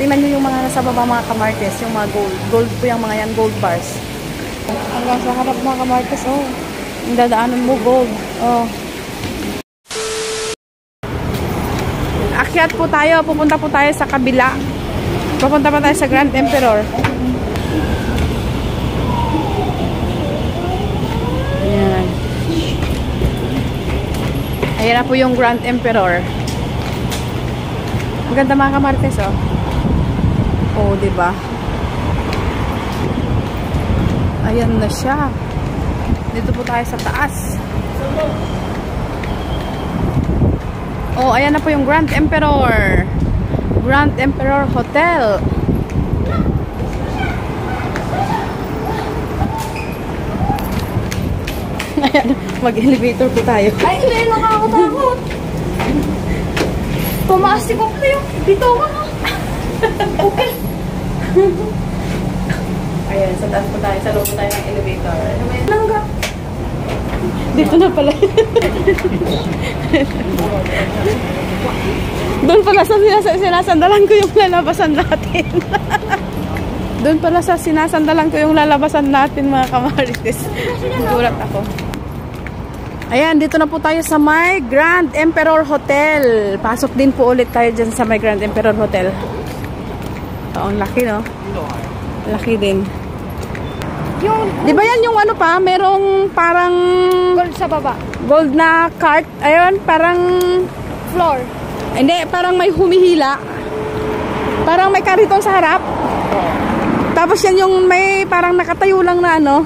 Tingnan nyo yung mga nasa baba mga kamartes, yung mga gold. Gold po yung mga yan, gold bars. Hanggang sa harap mga kamartes, oh. Yung dadaanan mo, gold. Oh. Akyat po tayo, pupunta po tayo sa kabila. Pupunta pa tayo sa Grand Emperor. Ayan. Ayan na po yung Grand Emperor. Ang ganda mga kamartes, oh. Oh, diba? Ayan na siya. Dito po tayo sa taas. Oh, ayan na po yung Grand Emperor. Grand Emperor Hotel. Ayan, mag-elevator po tayo. Ay, hindi lang ako takot. Pumasok ko kayo. Dito ako na. Okay. Ayan, sa taas po tayo. Sa loob po tayo ng elevator. Langga. Dito na pala. Doon pala sa sinasandalan ko yung lalabasan natin. Doon pala sa sinasandalan ko yung lalabasan natin mga kamarites. Gulat ako. Ayan, dito na po tayo sa may Grand Emperor Hotel. Pasok din po ulit tayo dyan sa may Grand Emperor Hotel. Oh, ang laki, no? Laki din. Di ba yan yung ano pa? Merong parang Gold sa baba. gold na cart. Ayun, parang Floor. hindi, parang may humihila. Parang may kariton sa harap. Tapos yan yung may parang nakatayo lang na ano.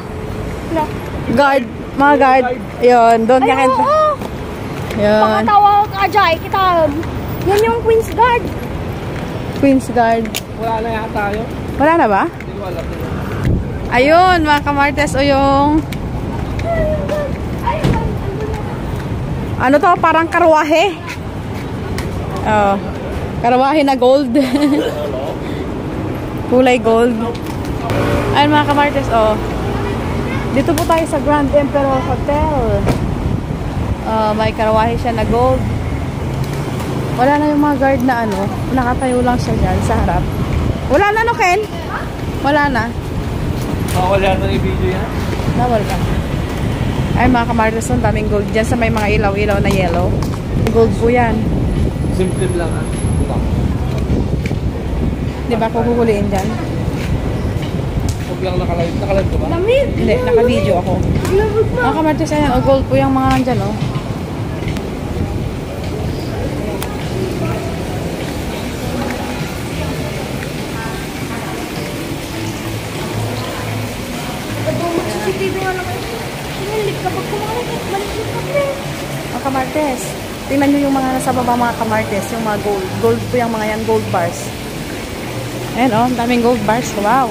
Guard. Mga guard. Ayun, doon Ay, ka. oo. Ayun. Pakatawa ka Ajay. Kita. Yan yung Queen's Guard. Queen's Guard. Wala na yata yun. Wala na ba? Hindi ko alam. Ayun, mga kamartes, o yung ano to, parang karwahe. Oh, karwahe na gold. Kulay gold. Ayun mga kamartes, oh. Dito po tayo sa Grand Emperor Hotel. May karwahe siya na gold. Wala na yung mga guard na ano. Nakatayo lang siya dyan sa harap. Wala na, no, Ken? Wala na. Wala na i-video yan? Nawal ka. Ay mga kamartes, daming gold dyan sa may mga ilaw-ilaw na yellow. Gold po yan. Simple lang ah. Diba kung huhuliin dyan? Huwag lang nakalive ko ba? Lamig. Hindi, naka-video ako. Mga kamartes, ayan, o gold po yung mga nandyan, o. CCTV nga naman. Hinalik ka pag kumalit. Malikit ka pre. Mga kamartes, tingnan nyo yung mga nasa baba mga kamartes, yung mga gold. Gold po yung mga yan, gold bars. Ayan, o, daming gold bars. Wow.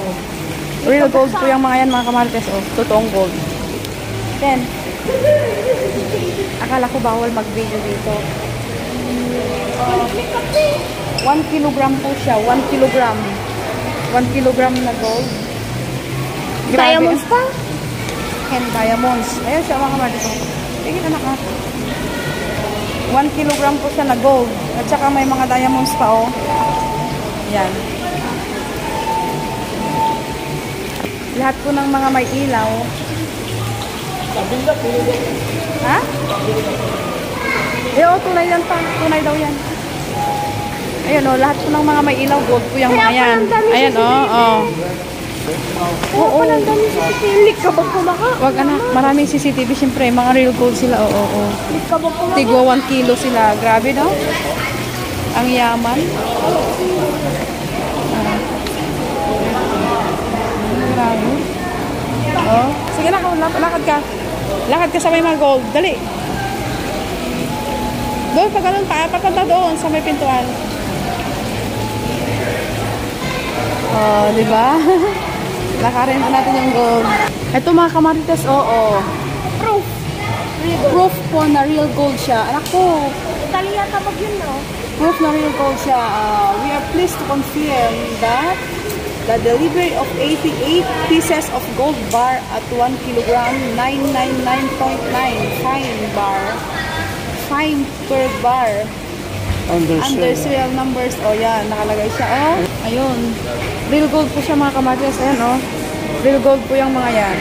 Real gold po yung mga yan mga kamartes, o. Totoong gold. Then, akala ko bawal mag-video dito. 1 kilogram po siya. 1 kilogram. 1 kilogram na gold. Grabe. Diamonds pa? And diamonds. Ayan siya mga kamartes. Tingin anak ha. 1 kilogram po siya na gold. At saka may mga diamonds pa, oh. Yan. Lahat po ng mga may ilaw. Ha? Eh, oh, tunay yan pa. Tunay daw yan. Ayan, oh, lahat po ng mga may ilaw, gold po yung mga yan. Ayan, oh, oh. Oo, palang dami CCTV. Hinalik ka pag kumaka. Wag anak, maraming CCTV syempre, mga real gold sila. Oo, oo. Hinalik ka pag kumaka. Tigwa 1 kilo sila. Grabe, no? Ang yaman. Grabe. Oh, sige na, lakad ka. Lakad ka sa may mga gold. Dali. Doon, pag ganun pa, papunta doon sa may pintuan. Oh, di ba? Lakarin po natin yung gold. Ito mga kamarites, oo. Proof. Proof po na real gold siya. Anak ko, Italian kapag yun, no? proof na real gold siya. We are pleased to confirm that the delivery of 88 pieces of gold bar at 1 kilogram, 999.9 fine bar, fine per bar, Under Under serial numbers. O, yan. Nakalagay siya. O, ayun. Real gold po siya mga kamarites. Ayan, o. Real gold po yung mga yan.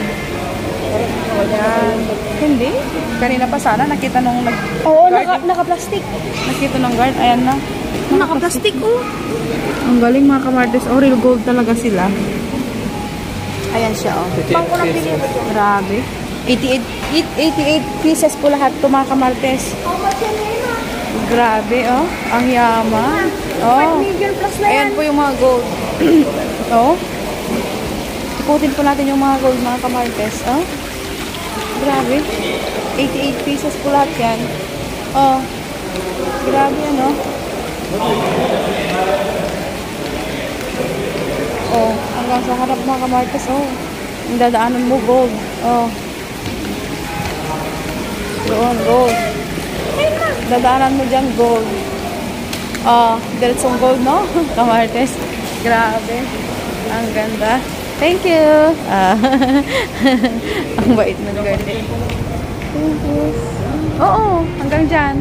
Ayan. Hindi. Kanina pa sana. Nakita nung Oo, naka-plastic. nakita nung guard. Ayan na. Naka-plastic, oh. Ang galing mga kamarites. O, real gold talaga sila. Ayan siya, o. Pang ko lang binili ko. Grabe. 88 pieces po lahat to mga kamarites. How much yan na? Grabe, oh. Ang yaman. Oh. 5 million plus na yan. Ayan po yung mga gold. Oh. Ikutin po natin yung mga gold, mga kamarites. Oh. Grabe. 88 pieces po lahat yan. Oh. Grabe yan, oh. Oh. Hanggang sa harap mga kamarites, oh. Ang dadaanan mo, gold. Oh. Doon, gold. Dadaanan mo dyan, gold. Diretsong gold, no? Kamarites. Grabe. Ang ganda. Thank you. Ang bait ng guard. Thank you. Oo, hanggang dyan.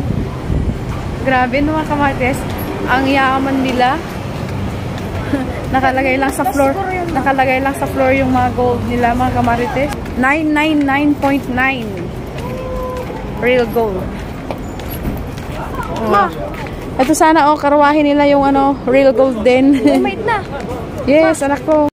Grabe, no mga kamarites. Ang yaman nila. Nakalagay lang sa floor. Nakalagay lang sa floor yung mga gold nila, mga kamarites. 999.9. Real gold. Ma, Ito sana, oh, karwahin nila yung ano, real gold din. homemade na. Yes, anak ko.